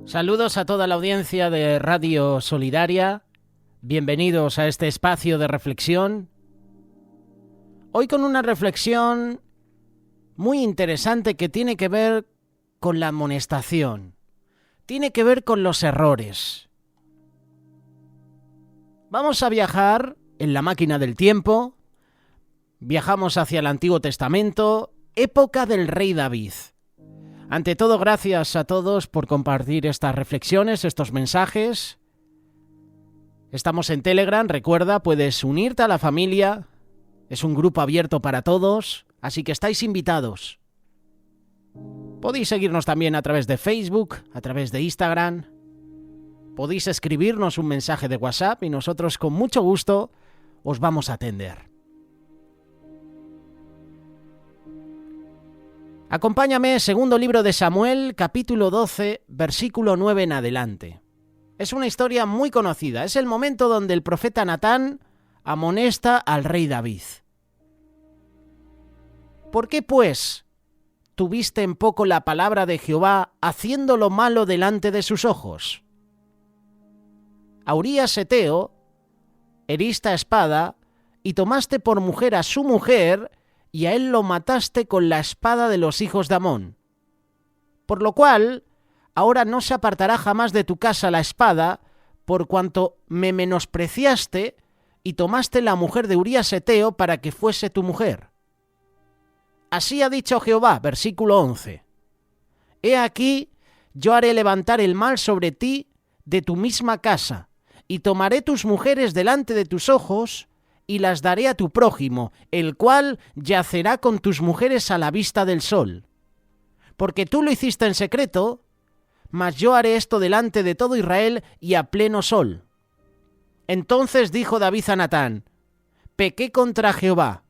Saludos a toda la audiencia de Radio Solidaria. Bienvenidos a este espacio de reflexión. Hoy con una reflexión muy interesante que tiene que ver con la amonestación. Tiene que ver con los errores. Vamos a viajar en la máquina del tiempo. Viajamos hacia el Antiguo Testamento, época del rey David. Ante todo, gracias a todos por compartir estas reflexiones, estos mensajes. Estamos en Telegram, recuerda, puedes unirte a la familia. Es un grupo abierto para todos, así que estáis invitados. Podéis seguirnos también a través de Facebook, a través de Instagram. Podéis escribirnos un mensaje de WhatsApp y nosotros con mucho gusto os vamos a atender. Acompáñame, segundo libro de Samuel, capítulo 12, versículo 9 en adelante. Es una historia muy conocida, es el momento donde el profeta Natán amonesta al rey David. ¿Por qué, pues, tuviste en poco la palabra de Jehová haciendo lo malo delante de sus ojos? A Urías Eteo heriste a espada y tomaste por mujer a su mujer y a él lo mataste con la espada de los hijos de Amón. Por lo cual, ahora no se apartará jamás de tu casa la espada, por cuanto me menospreciaste y tomaste la mujer de Urías Eteo para que fuese tu mujer. Así ha dicho Jehová, versículo 11. He aquí, yo haré levantar el mal sobre ti de tu misma casa, y tomaré tus mujeres delante de tus ojos, y las daré a tu prójimo, el cual yacerá con tus mujeres a la vista del sol. Porque tú lo hiciste en secreto, mas yo haré esto delante de todo Israel y a pleno sol. Entonces dijo David a Natán, pequé contra Jehová.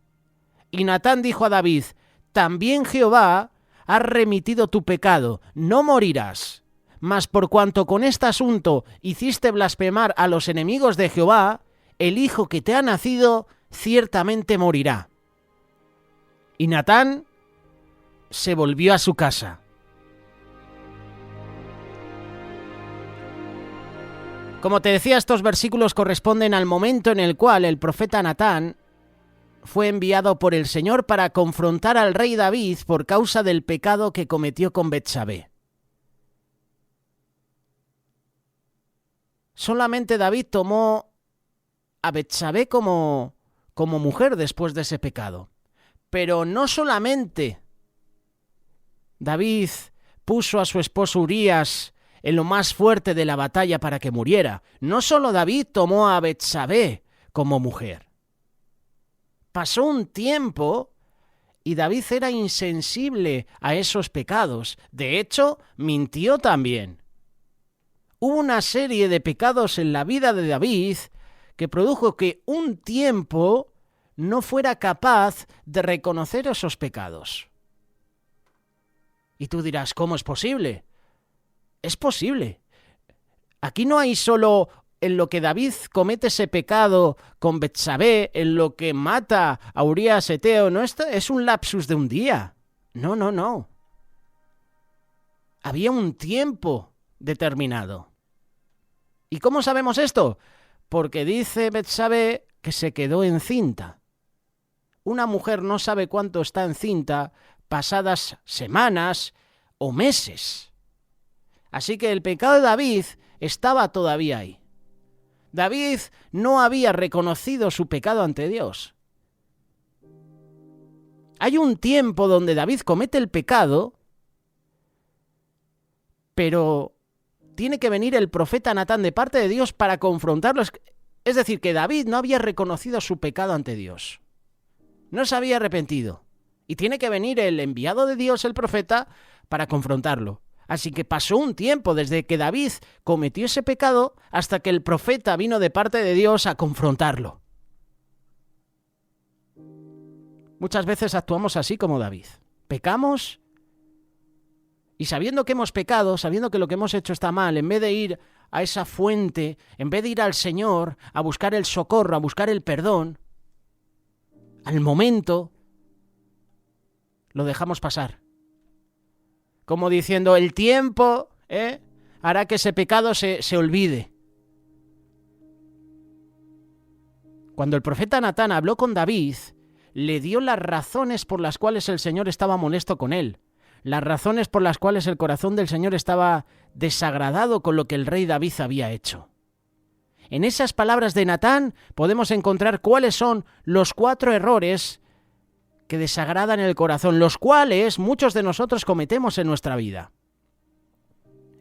Y Natán dijo a David, también Jehová ha remitido tu pecado, no morirás. Mas por cuanto con este asunto hiciste blasfemar a los enemigos de Jehová, el hijo que te ha nacido ciertamente morirá. Y Natán se volvió a su casa. Como te decía, estos versículos corresponden al momento en el cual el profeta Natán fue enviado por el Señor para confrontar al rey David por causa del pecado que cometió con Betsabé. Solamente David tomó a Betsabé como mujer después de ese pecado. Pero no solamente David puso a su esposo Urías en lo más fuerte de la batalla para que muriera. No solo David tomó a Betsabé como mujer. Pasó un tiempo y David era insensible a esos pecados. De hecho, mintió también. Hubo una serie de pecados en la vida de David que produjo que un tiempo no fuera capaz de reconocer esos pecados. Y tú dirás, ¿cómo es posible? Es posible. Aquí no hay solo en lo que David comete ese pecado con Betsabé, en lo que mata a Urías Eteo, no es un lapsus de un día. No. Había un tiempo determinado. ¿Y cómo sabemos esto? Porque dice Betsabé que se quedó encinta. Una mujer no sabe cuánto está encinta pasadas semanas o meses. Así que el pecado de David estaba todavía ahí. David no había reconocido su pecado ante Dios. Hay un tiempo donde David comete el pecado, pero tiene que venir el profeta Natán de parte de Dios para confrontarlos. Es decir, que David no había reconocido su pecado ante Dios. No se había arrepentido. Y tiene que venir el enviado de Dios, el profeta, para confrontarlo. Así que pasó un tiempo desde que David cometió ese pecado hasta que el profeta vino de parte de Dios a confrontarlo. Muchas veces actuamos así como David. Pecamos y sabiendo que hemos pecado, sabiendo que lo que hemos hecho está mal, en vez de ir a esa fuente, en vez de ir al Señor a buscar el socorro, a buscar el perdón, al momento lo dejamos pasar. Como diciendo, el tiempo hará que ese pecado se olvide. Cuando el profeta Natán habló con David, le dio las razones por las cuales el Señor estaba molesto con él, las razones por las cuales el corazón del Señor estaba desagradado con lo que el rey David había hecho. En esas palabras de Natán podemos encontrar cuáles son los 4 errores que desagradan el corazón, los cuales muchos de nosotros cometemos en nuestra vida.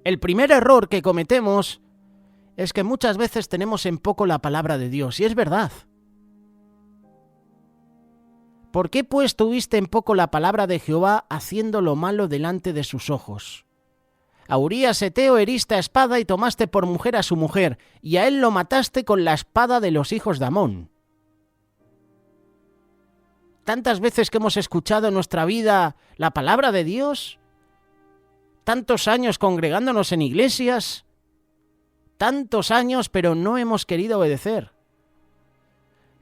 El primer error que cometemos es que muchas veces tenemos en poco la palabra de Dios, y es verdad. ¿Por qué pues tuviste en poco la palabra de Jehová haciendo lo malo delante de sus ojos? A Urías Heteo heriste a espada y tomaste por mujer a su mujer, y a él lo mataste con la espada de los hijos de Amón. Tantas veces que hemos escuchado en nuestra vida la palabra de Dios, tantos años congregándonos en iglesias, tantos años, pero no hemos querido obedecer.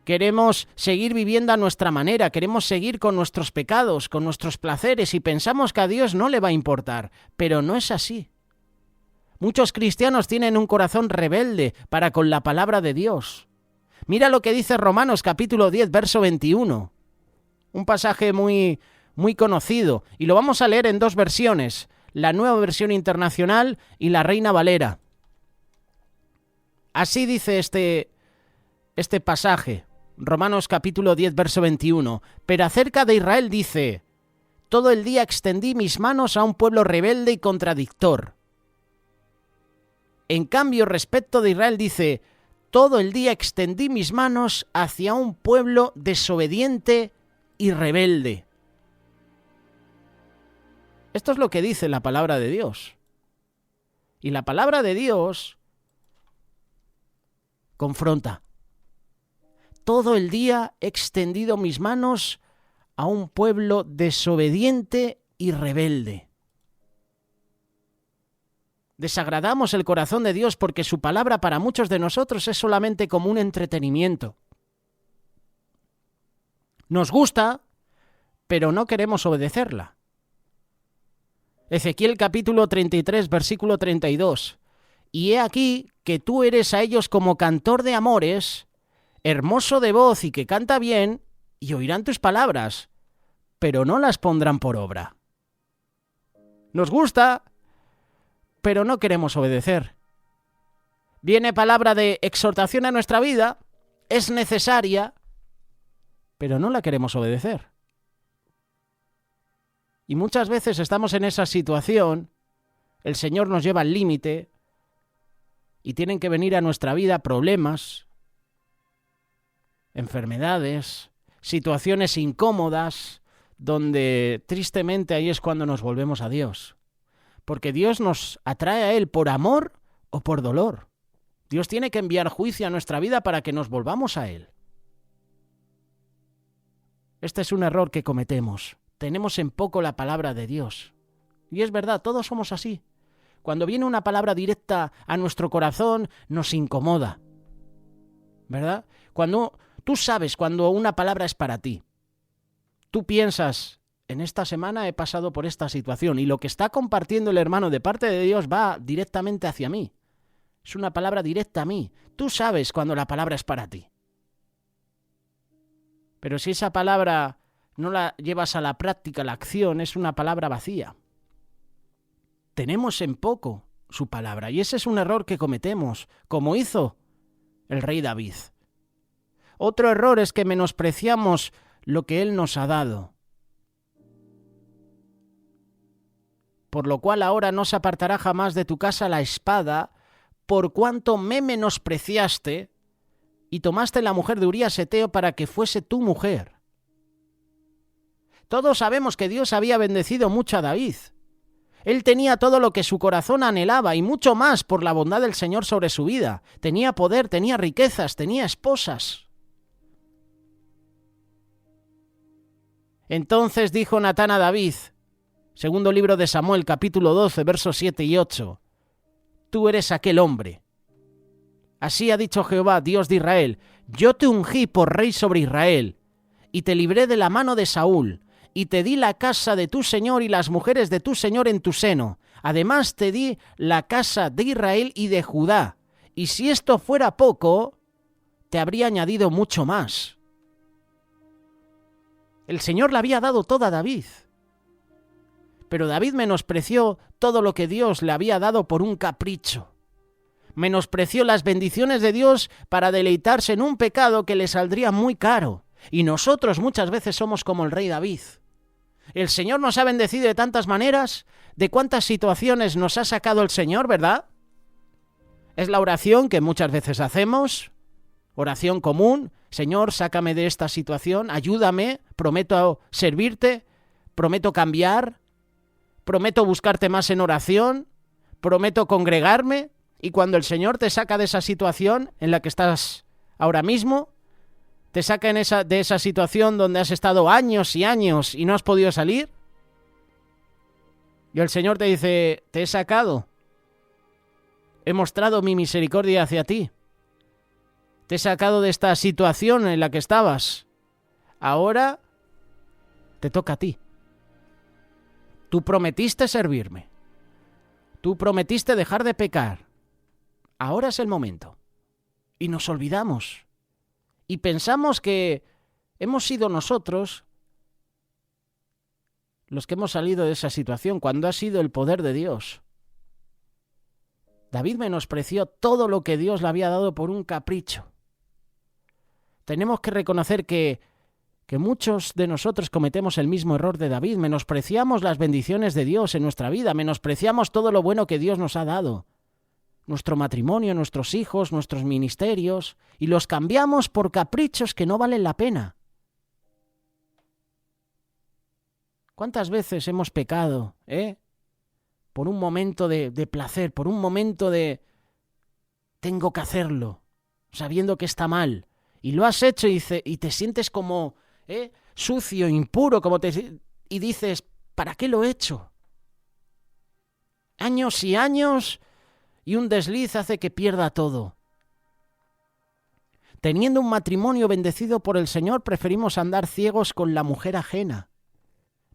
Queremos seguir viviendo a nuestra manera, queremos seguir con nuestros pecados, con nuestros placeres, y pensamos que a Dios no le va a importar, pero no es así. Muchos cristianos tienen un corazón rebelde para con la palabra de Dios. Mira lo que dice Romanos capítulo 10, verso 21. Un pasaje muy conocido, y lo vamos a leer en 2 versiones, la Nueva Versión Internacional y la Reina Valera. Así dice este pasaje, Romanos capítulo 10, verso 21. Pero acerca de Israel dice: todo el día extendí mis manos a un pueblo rebelde y contradictor. En cambio, respecto de Israel dice: todo el día extendí mis manos hacia un pueblo desobediente y rebelde. Esto es lo que dice la palabra de Dios. Y la palabra de Dios confronta. Todo el día he extendido mis manos a un pueblo desobediente y rebelde. Desagradamos el corazón de Dios porque su palabra para muchos de nosotros es solamente como un entretenimiento. Nos gusta, pero no queremos obedecerla. Ezequiel capítulo 33, versículo 32. Y he aquí que tú eres a ellos como cantor de amores, hermoso de voz y que canta bien, y oirán tus palabras, pero no las pondrán por obra. Nos gusta, pero no queremos obedecer. Viene palabra de exhortación a nuestra vida, es necesaria, pero no la queremos obedecer. Y muchas veces estamos en esa situación, el Señor nos lleva al límite, y tienen que venir a nuestra vida problemas, enfermedades, situaciones incómodas, donde tristemente ahí es cuando nos volvemos a Dios. Porque Dios nos atrae a Él por amor o por dolor. Dios tiene que enviar juicio a nuestra vida para que nos volvamos a Él. Este es un error que cometemos. Tenemos en poco la palabra de Dios. Y es verdad, todos somos así. Cuando viene una palabra directa a nuestro corazón, nos incomoda. ¿Verdad? Tú sabes cuando una palabra es para ti. Tú piensas, en esta semana he pasado por esta situación y lo que está compartiendo el hermano de parte de Dios va directamente hacia mí. Es una palabra directa a mí. Tú sabes cuando la palabra es para ti. Pero si esa palabra no la llevas a la práctica, a la acción, es una palabra vacía. Tenemos en poco su palabra y ese es un error que cometemos, como hizo el rey David. Otro error es que menospreciamos lo que Él nos ha dado. Por lo cual ahora no se apartará jamás de tu casa la espada, por cuanto me menospreciaste y tomaste la mujer de Urías Heteo para que fuese tu mujer. Todos sabemos que Dios había bendecido mucho a David. Él tenía todo lo que su corazón anhelaba y mucho más por la bondad del Señor sobre su vida. Tenía poder, tenía riquezas, tenía esposas. Entonces dijo Natán a David, segundo libro de Samuel, capítulo 12, versos 7 y 8, tú eres aquel hombre. Así ha dicho Jehová, Dios de Israel, yo te ungí por rey sobre Israel, y te libré de la mano de Saúl, y te di la casa de tu señor y las mujeres de tu señor en tu seno. Además te di la casa de Israel y de Judá. Y si esto fuera poco, te habría añadido mucho más. El Señor le había dado todo a David. Pero David menospreció todo lo que Dios le había dado por un capricho. Menospreció las bendiciones de Dios para deleitarse en un pecado que le saldría muy caro. Y nosotros muchas veces somos como el rey David. El Señor nos ha bendecido de tantas maneras. ¿De cuántas situaciones nos ha sacado el Señor, verdad? Es la oración que muchas veces hacemos, oración común. Señor, sácame de esta situación, ayúdame, prometo servirte, prometo cambiar, prometo buscarte más en oración, prometo congregarme. Y cuando el Señor te saca de esa situación en la que estás ahora mismo, te saca de esa situación donde has estado años y años y no has podido salir, y el Señor te dice, te he sacado, he mostrado mi misericordia hacia ti, te he sacado de esta situación en la que estabas, ahora te toca a ti. Tú prometiste servirme, tú prometiste dejar de pecar, ahora es el momento. Y nos olvidamos. Y pensamos que hemos sido nosotros los que hemos salido de esa situación, cuando ha sido el poder de Dios. David menospreció todo lo que Dios le había dado por un capricho. Tenemos que reconocer que muchos de nosotros cometemos el mismo error de David. Menospreciamos las bendiciones de Dios en nuestra vida, menospreciamos todo lo bueno que Dios nos ha dado. Nuestro matrimonio, nuestros hijos, nuestros ministerios, y los cambiamos por caprichos que no valen la pena. ¿Cuántas veces hemos pecado, por un momento de placer, por un momento de tengo que hacerlo, sabiendo que está mal, y lo has hecho y te sientes como sucio, impuro, y dices, ¿para qué lo he hecho? Años y años, y un desliz hace que pierda todo. Teniendo un matrimonio bendecido por el Señor, preferimos andar ciegos con la mujer ajena.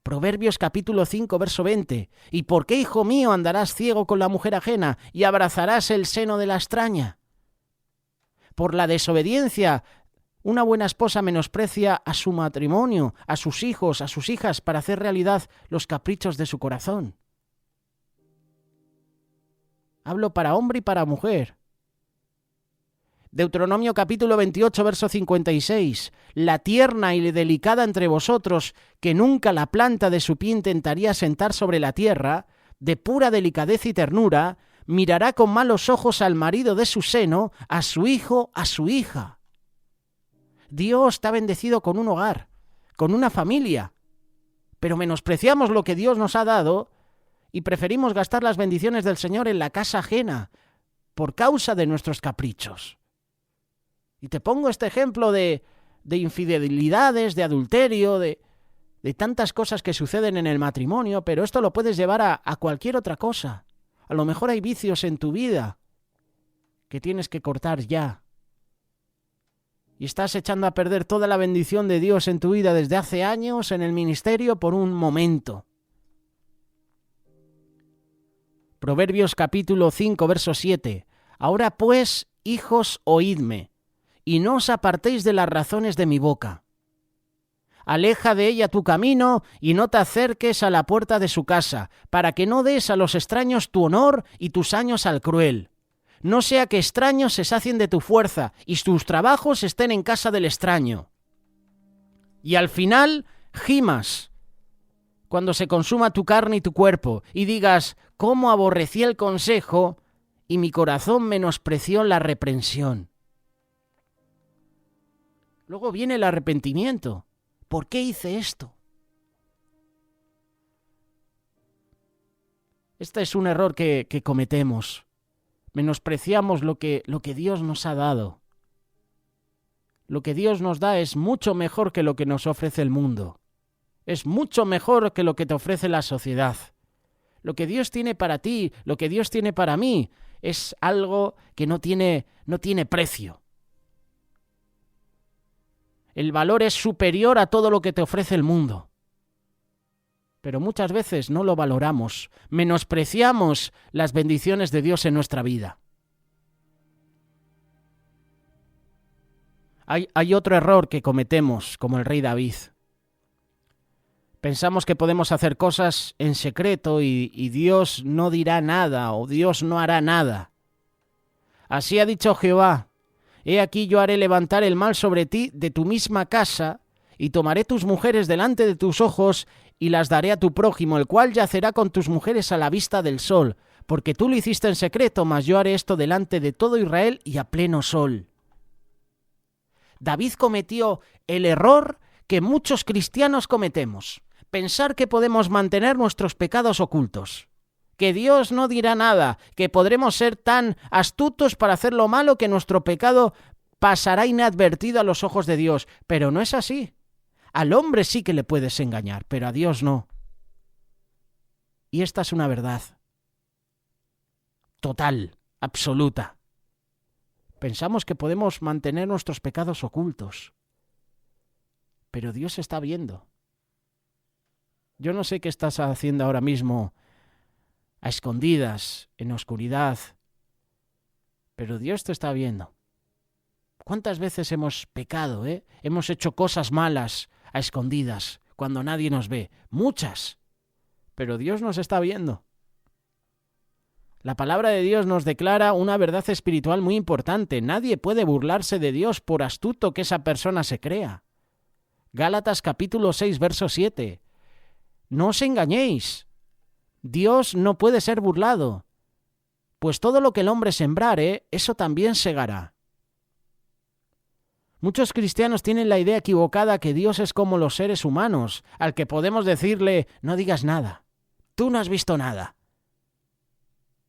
Proverbios capítulo 5, verso 20. ¿Y por qué, hijo mío, andarás ciego con la mujer ajena y abrazarás el seno de la extraña? Por la desobediencia, una buena esposa menosprecia a su matrimonio, a sus hijos, a sus hijas, para hacer realidad los caprichos de su corazón. Hablo para hombre y para mujer. Deuteronomio capítulo 28, verso 56. La tierna y delicada entre vosotros, que nunca la planta de su pie intentaría sentar sobre la tierra, de pura delicadeza y ternura, mirará con malos ojos al marido de su seno, a su hijo, a su hija. Dios está bendecido con un hogar, con una familia, pero menospreciamos lo que Dios nos ha dado y preferimos gastar las bendiciones del Señor en la casa ajena por causa de nuestros caprichos. Y te pongo este ejemplo de infidelidades, de adulterio, de tantas cosas que suceden en el matrimonio, pero esto lo puedes llevar a cualquier otra cosa. A lo mejor hay vicios en tu vida que tienes que cortar ya. Y estás echando a perder toda la bendición de Dios en tu vida desde hace años en el ministerio por un momento. Proverbios capítulo 5, verso 7. Ahora pues, hijos, oídme, y no os apartéis de las razones de mi boca. Aleja de ella tu camino y no te acerques a la puerta de su casa, para que no des a los extraños tu honor y tus años al cruel. No sea que extraños se sacien de tu fuerza y tus trabajos estén en casa del extraño. Y al final gimas cuando se consuma tu carne y tu cuerpo, y digas, cómo aborrecí el consejo y mi corazón menospreció la reprensión. Luego viene el arrepentimiento. ¿Por qué hice esto? Este es un error que cometemos. Menospreciamos lo que Dios nos ha dado. Lo que Dios nos da es mucho mejor que lo que nos ofrece el mundo. Es mucho mejor que lo que te ofrece la sociedad. Lo que Dios tiene para ti, lo que Dios tiene para mí, es algo que no tiene precio. El valor es superior a todo lo que te ofrece el mundo. Pero muchas veces no lo valoramos, menospreciamos las bendiciones de Dios en nuestra vida. Hay otro error que cometemos, como el rey David. Pensamos que podemos hacer cosas en secreto y Dios no dirá nada o Dios no hará nada. Así ha dicho Jehová: he aquí yo haré levantar el mal sobre ti de tu misma casa, y tomaré tus mujeres delante de tus ojos, y las daré a tu prójimo, el cual yacerá con tus mujeres a la vista del sol, porque tú lo hiciste en secreto, mas yo haré esto delante de todo Israel y a pleno sol. David cometió el error que muchos cristianos cometemos: pensar que podemos mantener nuestros pecados ocultos, que Dios no dirá nada, que podremos ser tan astutos para hacer lo malo que nuestro pecado pasará inadvertido a los ojos de Dios. Pero no es así. Al hombre sí que le puedes engañar, pero a Dios no. Y esta es una verdad total, absoluta. Pensamos que podemos mantener nuestros pecados ocultos, pero Dios está viendo. Yo no sé qué estás haciendo ahora mismo a escondidas, en oscuridad, pero Dios te está viendo. ¿Cuántas veces hemos pecado, Hemos hecho cosas malas a escondidas, cuando nadie nos ve? Muchas, pero Dios nos está viendo. La palabra de Dios nos declara una verdad espiritual muy importante: nadie puede burlarse de Dios, por astuto que esa persona se crea. Gálatas capítulo 6, verso 7. No os engañéis. Dios no puede ser burlado, pues todo lo que el hombre sembrare, eso también segará. Muchos cristianos tienen la idea equivocada que Dios es como los seres humanos, al que podemos decirle: no digas nada, tú no has visto nada.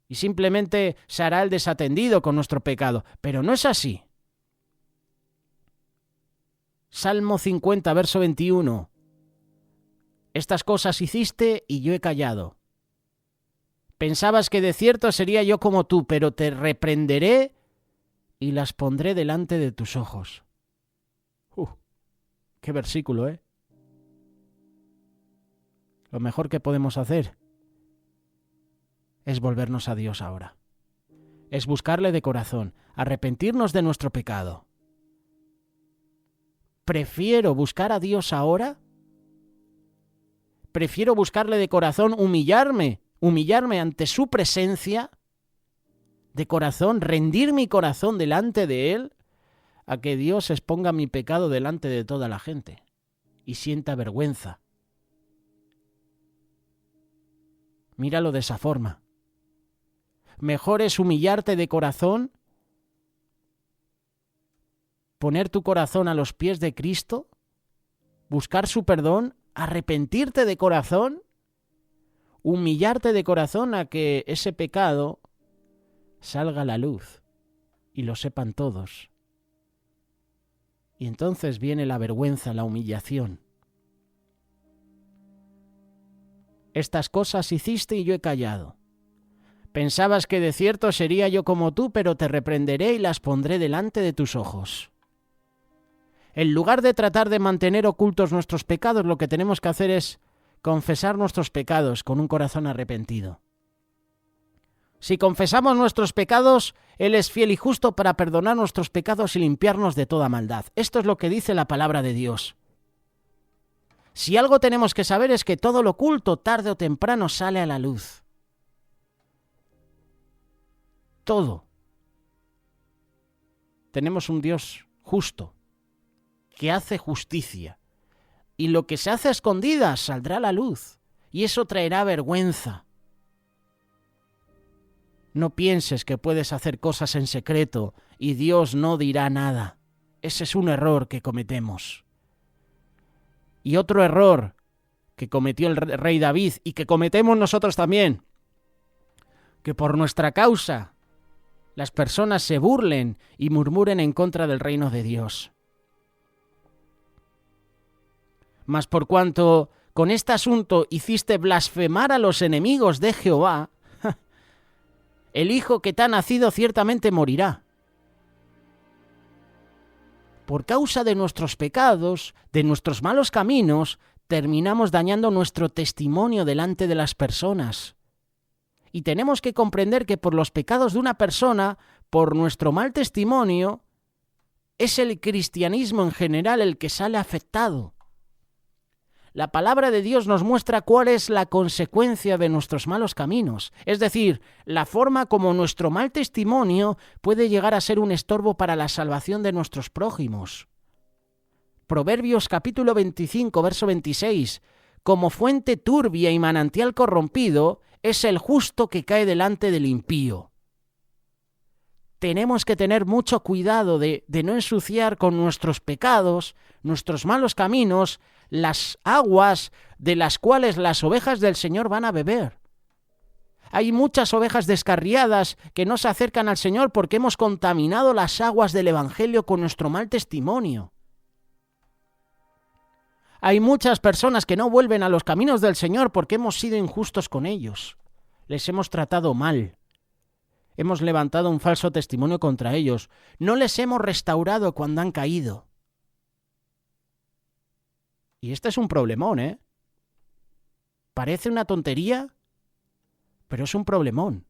Y simplemente se hará el desatendido con nuestro pecado. Pero no es así. Salmo 50, verso 21. Estas cosas hiciste y yo he callado. Pensabas que de cierto sería yo como tú, pero te reprenderé y las pondré delante de tus ojos. Qué versículo, ¿eh? Lo mejor que podemos hacer es volvernos a Dios ahora. Es buscarle de corazón, arrepentirnos de nuestro pecado. Prefiero buscar a Dios ahora. Prefiero buscarle de corazón, humillarme ante su presencia, de corazón, rendir mi corazón delante de Él, a que Dios exponga mi pecado delante de toda la gente y sienta vergüenza. Míralo de esa forma. Mejor es humillarte de corazón, poner tu corazón a los pies de Cristo, buscar su perdón, arrepentirte de corazón, humillarte de corazón a que ese pecado salga a la luz y lo sepan todos. Y entonces viene la vergüenza, la humillación. Estas cosas hiciste y yo he callado. Pensabas que de cierto sería yo como tú, pero te reprenderé y las pondré delante de tus ojos. En lugar de tratar de mantener ocultos nuestros pecados, lo que tenemos que hacer es confesar nuestros pecados con un corazón arrepentido. Si confesamos nuestros pecados, Él es fiel y justo para perdonar nuestros pecados y limpiarnos de toda maldad. Esto es lo que dice la palabra de Dios. Si algo tenemos que saber es que todo lo oculto, tarde o temprano, sale a la luz. Todo. Tenemos un Dios justo, que hace justicia. Y lo que se hace a escondidas saldrá a la luz. Y eso traerá vergüenza. No pienses que puedes hacer cosas en secreto y Dios no dirá nada. Ese es un error que cometemos. Y otro error que cometió el rey David y que cometemos nosotros también, que por nuestra causa las personas se burlen y murmuren en contra del reino de Dios. Mas por cuanto con este asunto hiciste blasfemar a los enemigos de Jehová, el hijo que te ha nacido ciertamente morirá. Por causa de nuestros pecados, de nuestros malos caminos, terminamos dañando nuestro testimonio delante de las personas. Y tenemos que comprender que por los pecados de una persona, por nuestro mal testimonio, es el cristianismo en general el que sale afectado. La palabra de Dios nos muestra cuál es la consecuencia de nuestros malos caminos, es decir, la forma como nuestro mal testimonio puede llegar a ser un estorbo para la salvación de nuestros prójimos. Proverbios capítulo 25, verso 26. Como fuente turbia y manantial corrompido es el justo que cae delante del impío. Tenemos que tener mucho cuidado de no ensuciar con nuestros pecados, nuestros malos caminos, las aguas de las cuales las ovejas del Señor van a beber. Hay muchas ovejas descarriadas que no se acercan al Señor porque hemos contaminado las aguas del Evangelio con nuestro mal testimonio. Hay muchas personas que no vuelven a los caminos del Señor porque hemos sido injustos con ellos. Les hemos tratado mal. Hemos levantado un falso testimonio contra ellos. No les hemos restaurado cuando han caído. Y este es un problemón, ¿eh? Parece una tontería, pero es un problemón.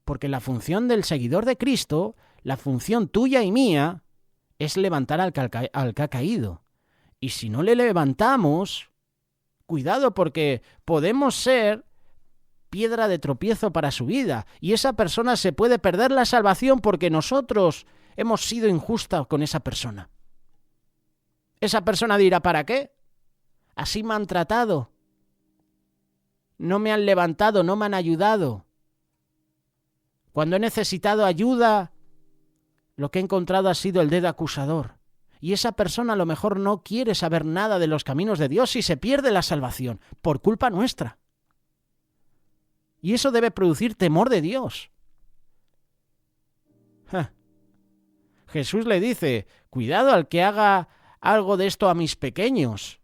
Porque la función del seguidor de Cristo, la función tuya y mía, es levantar al que ha caído. Y si no le levantamos, cuidado, porque podemos ser piedra de tropiezo para su vida, y esa persona se puede perder la salvación porque nosotros hemos sido injustos con esa persona. Esa persona dirá, ¿para qué? Así me han tratado. No me han levantado, no me han ayudado. Cuando he necesitado ayuda, lo que he encontrado ha sido el dedo acusador. Y esa persona a lo mejor no quiere saber nada de los caminos de Dios y se pierde la salvación por culpa nuestra. Y eso debe producir temor de Dios. Jesús le dice, cuidado al que haga algo de esto a mis pequeños.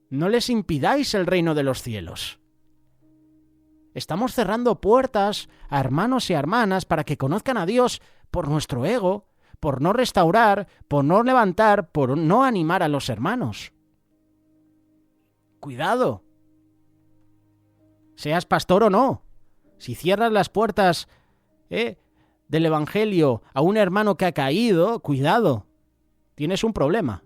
No les impidáis el reino de los cielos. Estamos cerrando puertas a hermanos y hermanas para que conozcan a Dios por nuestro ego, por no restaurar, por no levantar, por no animar a los hermanos. Cuidado. Seas pastor o no. Si cierras las puertas del Evangelio a un hermano que ha caído, cuidado. Tienes un problema.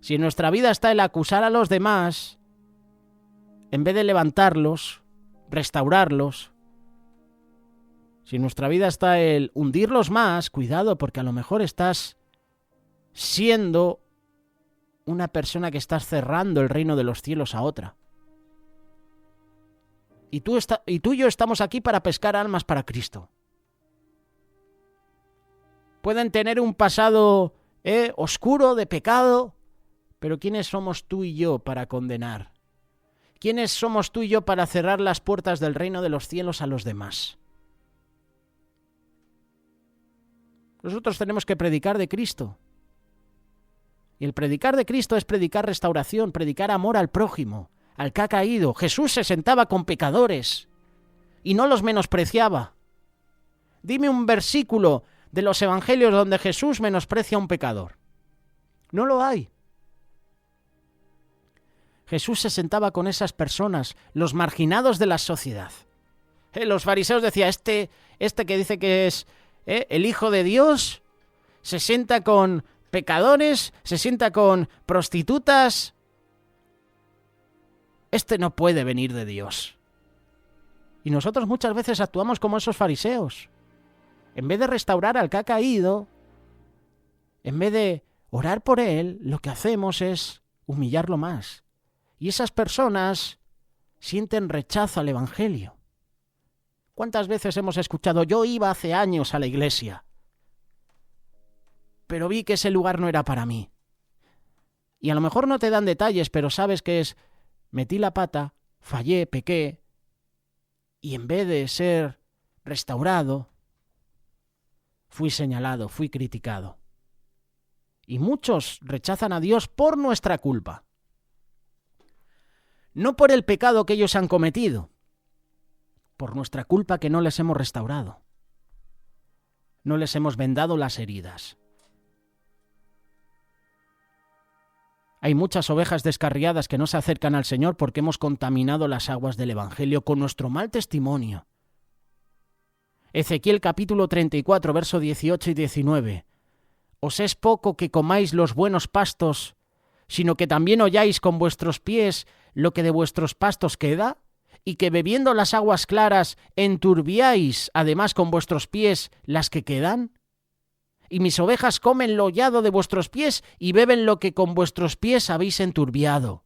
Si en nuestra vida está el acusar a los demás, en vez de levantarlos, restaurarlos, si en nuestra vida está el hundirlos más, cuidado, porque a lo mejor estás siendo una persona que estás cerrando el reino de los cielos a otra. Y tú y yo estamos aquí para pescar almas para Cristo. Pueden tener un pasado oscuro de pecado, pero ¿quiénes somos tú y yo para condenar? ¿Quiénes somos tú y yo para cerrar las puertas del reino de los cielos a los demás? Nosotros tenemos que predicar de Cristo. Y el predicar de Cristo es predicar restauración, predicar amor al prójimo, al que ha caído. Jesús se sentaba con pecadores y no los menospreciaba. Dime un versículo de los evangelios donde Jesús menosprecia a un pecador. No lo hay. Jesús se sentaba con esas personas, los marginados de la sociedad. Los fariseos decían, este que dice que es el Hijo de Dios, se sienta con pecadores, se sienta con prostitutas. Este no puede venir de Dios. Y nosotros muchas veces actuamos como esos fariseos. En vez de restaurar al que ha caído, en vez de orar por él, lo que hacemos es humillarlo más. Y esas personas sienten rechazo al Evangelio. ¿Cuántas veces hemos escuchado, yo iba hace años a la iglesia, pero vi que ese lugar no era para mí? Y a lo mejor no te dan detalles, pero sabes que es, metí la pata, fallé, pequé, y en vez de ser restaurado, fui señalado, fui criticado. Y muchos rechazan a Dios por nuestra culpa. No por el pecado que ellos han cometido, por nuestra culpa que no les hemos restaurado. No les hemos vendado las heridas. Hay muchas ovejas descarriadas que no se acercan al Señor porque hemos contaminado las aguas del Evangelio con nuestro mal testimonio. Ezequiel capítulo 34, verso 18 y 19. ¿Os es poco que comáis los buenos pastos, sino que también holláis con vuestros pies lo que de vuestros pastos queda? ¿Y que bebiendo las aguas claras enturbiáis además con vuestros pies las que quedan? Y mis ovejas comen lo hollado de vuestros pies y beben lo que con vuestros pies habéis enturbiado.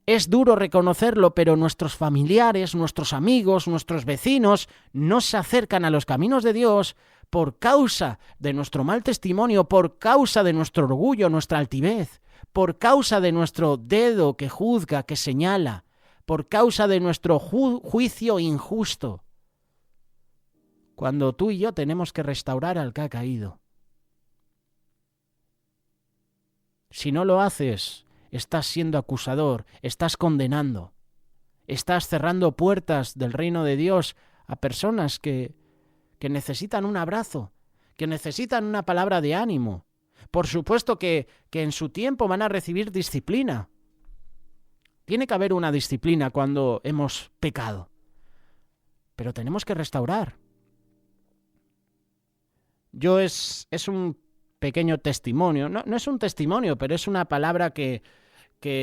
Es duro reconocerlo, pero nuestros familiares, nuestros amigos, nuestros vecinos no se acercan a los caminos de Dios por causa de nuestro mal testimonio, por causa de nuestro orgullo, nuestra altivez, por causa de nuestro dedo que juzga, que señala, por causa de nuestro juicio injusto. Cuando tú y yo tenemos que restaurar al que ha caído. Si no lo haces, estás siendo acusador, estás condenando, estás cerrando puertas del reino de Dios a personas que necesitan un abrazo, que necesitan una palabra de ánimo. Por supuesto que en su tiempo van a recibir disciplina. Tiene que haber una disciplina cuando hemos pecado. Pero tenemos que restaurar. Es un pequeño testimonio. No es un testimonio, pero es una palabra que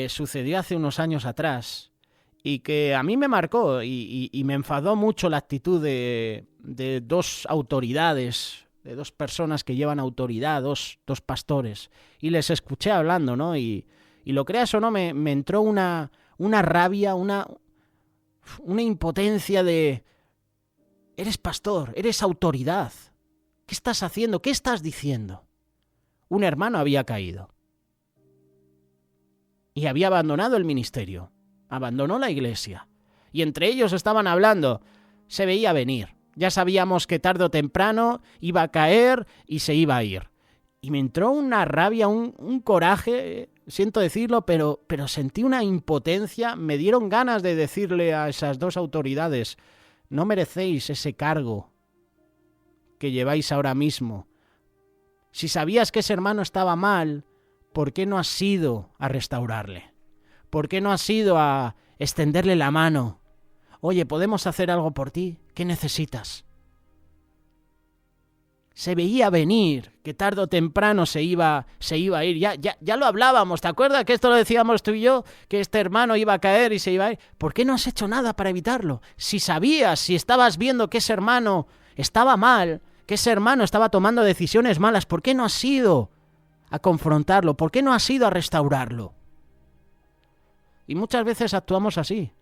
sucedió hace unos años atrás y que a mí me marcó y me enfadó mucho la actitud de dos autoridades, de dos personas que llevan autoridad, dos pastores. Y les escuché hablando, ¿no? Y lo creas o no, me entró una rabia, una impotencia de... Eres pastor, eres autoridad. ¿Qué estás haciendo? ¿Qué estás diciendo? Un hermano había caído. Y había abandonado el ministerio. Abandonó la iglesia. Y entre ellos estaban hablando. Se veía venir. Ya sabíamos que tarde o temprano iba a caer y se iba a ir. Y me entró una rabia, un coraje, siento decirlo, pero sentí una impotencia. Me dieron ganas de decirle a esas dos autoridades, no merecéis ese cargo que lleváis ahora mismo. Si sabías que ese hermano estaba mal, ¿por qué no has ido a restaurarle? ¿Por qué no has ido a extenderle la mano? Oye, ¿podemos hacer algo por ti? ¿Qué necesitas? Se veía venir que tarde o temprano se iba a ir. Ya lo hablábamos, ¿te acuerdas que esto lo decíamos tú y yo? Que este hermano iba a caer y se iba a ir. ¿Por qué no has hecho nada para evitarlo? Si sabías, si estabas viendo que ese hermano estaba mal, que ese hermano estaba tomando decisiones malas, ¿por qué no has ido a confrontarlo? ¿Por qué no has ido a restaurarlo? Y muchas veces actuamos así.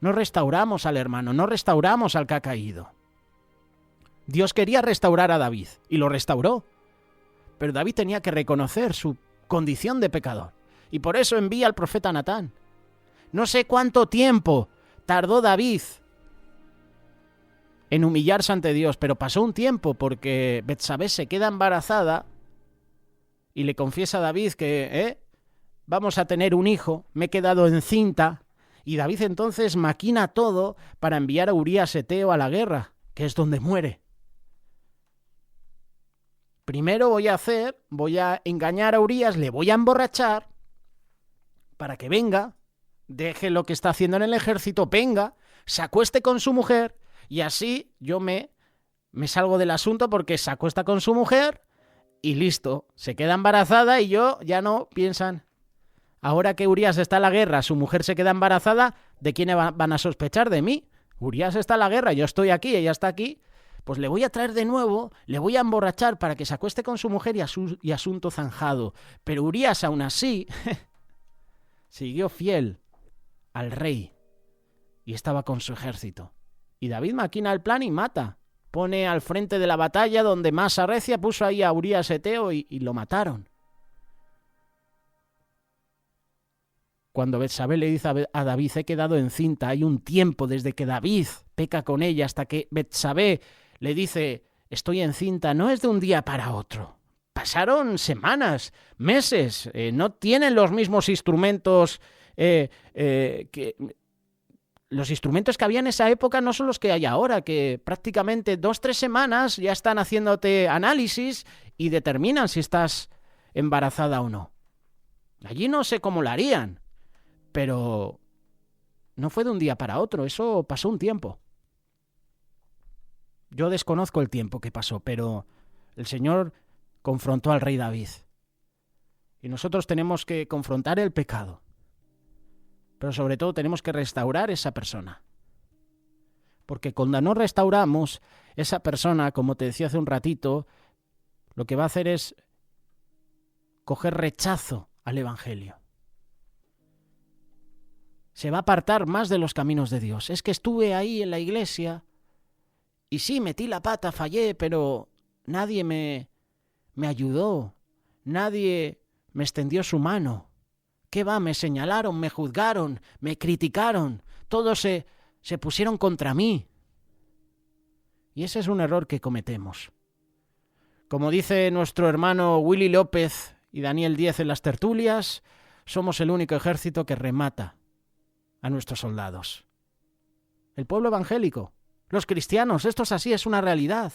No restauramos al hermano, no restauramos al que ha caído. Dios quería restaurar a David y lo restauró. Pero David tenía que reconocer su condición de pecador. Y por eso envía al profeta Natán. No sé cuánto tiempo tardó David en humillarse ante Dios, pero pasó un tiempo porque Betsabé se queda embarazada y le confiesa a David que vamos a tener un hijo, me he quedado encinta, y David entonces maquina todo para enviar a Urías Eteo a la guerra, que es donde muere. Primero voy a engañar a Urías, le voy a emborrachar para que venga, deje lo que está haciendo en el ejército, venga, se acueste con su mujer. Y así yo me salgo del asunto porque se acuesta con su mujer y listo, se queda embarazada y yo ya no piensan. Ahora que Urías está en la guerra, su mujer se queda embarazada, ¿de quién van a sospechar? De mí. Urías está en la guerra, yo estoy aquí, ella está aquí. Pues le voy a traer de nuevo, le voy a emborrachar para que se acueste con su mujer y asunto zanjado. Pero Urías aún así siguió fiel al rey y estaba con su ejército. Y David maquina el plan y mata. Pone al frente de la batalla donde más arrecia, puso ahí a Urías Eteo y lo mataron. Cuando Betsabé le dice a David, he quedado encinta, hay un tiempo desde que David peca con ella hasta que Betsabé le dice, estoy encinta, no es de un día para otro. Pasaron semanas, meses, no tienen los mismos instrumentos Los instrumentos que había en esa época no son los que hay ahora, que prácticamente 2-3 semanas ya están haciéndote análisis y determinan si estás embarazada o no. Allí no sé cómo la harían, pero no fue de un día para otro, eso pasó un tiempo. Yo desconozco el tiempo que pasó, pero el Señor confrontó al rey David. Y nosotros tenemos que confrontar el pecado, pero sobre todo tenemos que restaurar esa persona. Porque cuando no restauramos, esa persona, como te decía hace un ratito, lo que va a hacer es coger rechazo al Evangelio. Se va a apartar más de los caminos de Dios. Es que estuve ahí en la iglesia y sí, metí la pata, fallé, pero nadie me ayudó, nadie me extendió su mano. ¿Qué va? Me señalaron, me juzgaron, me criticaron, todos se pusieron contra mí. Y ese es un error que cometemos. Como dice nuestro hermano Willy López y Daniel Díez en las tertulias, somos el único ejército que remata a nuestros soldados. El pueblo evangélico, los cristianos, esto es así, es una realidad.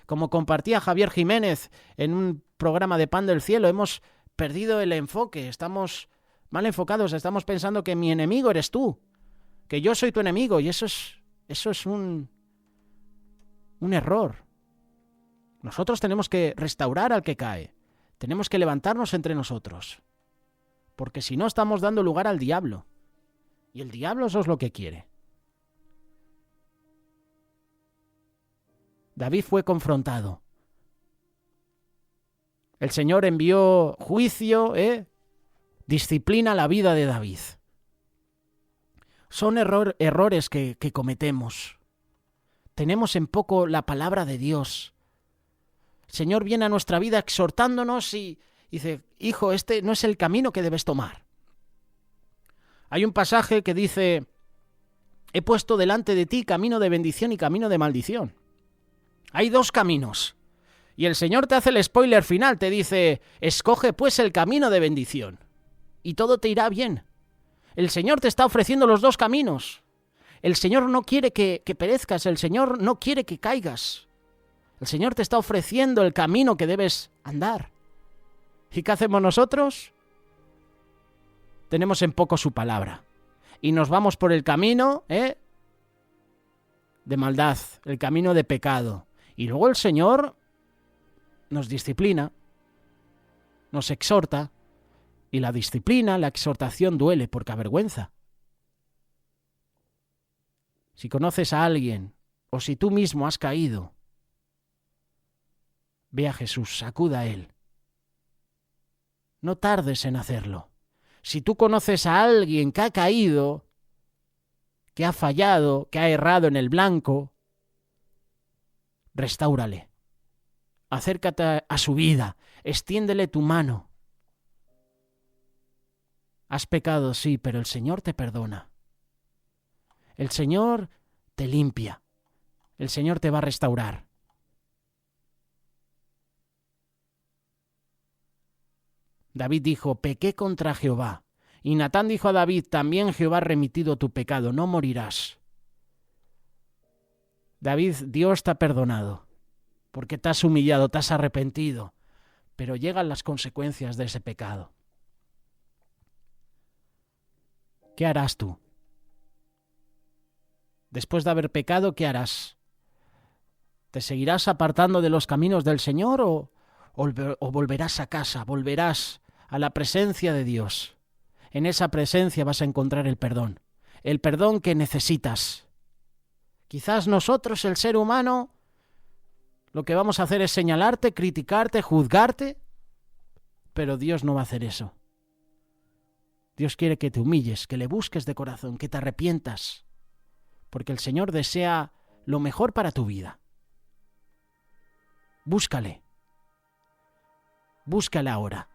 Como compartía Javier Jiménez en un programa de Pan del Cielo, hemos perdido el enfoque, estamos mal enfocados, estamos pensando que mi enemigo eres tú, que yo soy tu enemigo, y eso es un error. Nosotros tenemos que restaurar al que cae, tenemos que levantarnos entre nosotros, porque si no estamos dando lugar al diablo, y el diablo eso es lo que quiere. David fue confrontado. El Señor envió juicio, disciplina a la vida de David. Son errores que cometemos. Tenemos en poco la palabra de Dios. El Señor viene a nuestra vida exhortándonos y dice, hijo, este no es el camino que debes tomar. Hay un pasaje que dice, he puesto delante de ti camino de bendición y camino de maldición. Hay dos caminos. Y el Señor te hace el spoiler final, te dice, escoge pues el camino de bendición y todo te irá bien. El Señor te está ofreciendo los dos caminos. El Señor no quiere que perezcas, el Señor no quiere que caigas. El Señor te está ofreciendo el camino que debes andar. ¿Y qué hacemos nosotros? Tenemos en poco su palabra y nos vamos por el camino de maldad, el camino de pecado. Y luego el Señor nos disciplina, nos exhorta, y la disciplina, la exhortación duele porque avergüenza. Si conoces a alguien o si tú mismo has caído, ve a Jesús, acuda a Él. No tardes en hacerlo. Si tú conoces a alguien que ha caído, que ha fallado, que ha errado en el blanco, restáurale. Acércate a su vida, extiéndele tu mano. Has pecado, sí, pero el Señor te perdona. El Señor te limpia. El Señor te va a restaurar. David dijo, pequé contra Jehová. Y Natán dijo a David, también Jehová ha remitido tu pecado, no morirás. David, Dios te ha perdonado, porque te has humillado, te has arrepentido, pero llegan las consecuencias de ese pecado. ¿Qué harás tú? Después de haber pecado, ¿qué harás? ¿Te seguirás apartando de los caminos del Señor o volverás a casa, volverás a la presencia de Dios? En esa presencia vas a encontrar el perdón que necesitas. Quizás nosotros, el ser humano, lo que vamos a hacer es señalarte, criticarte, juzgarte, pero Dios no va a hacer eso. Dios quiere que te humilles, que le busques de corazón, que te arrepientas, porque el Señor desea lo mejor para tu vida. Búscale ahora.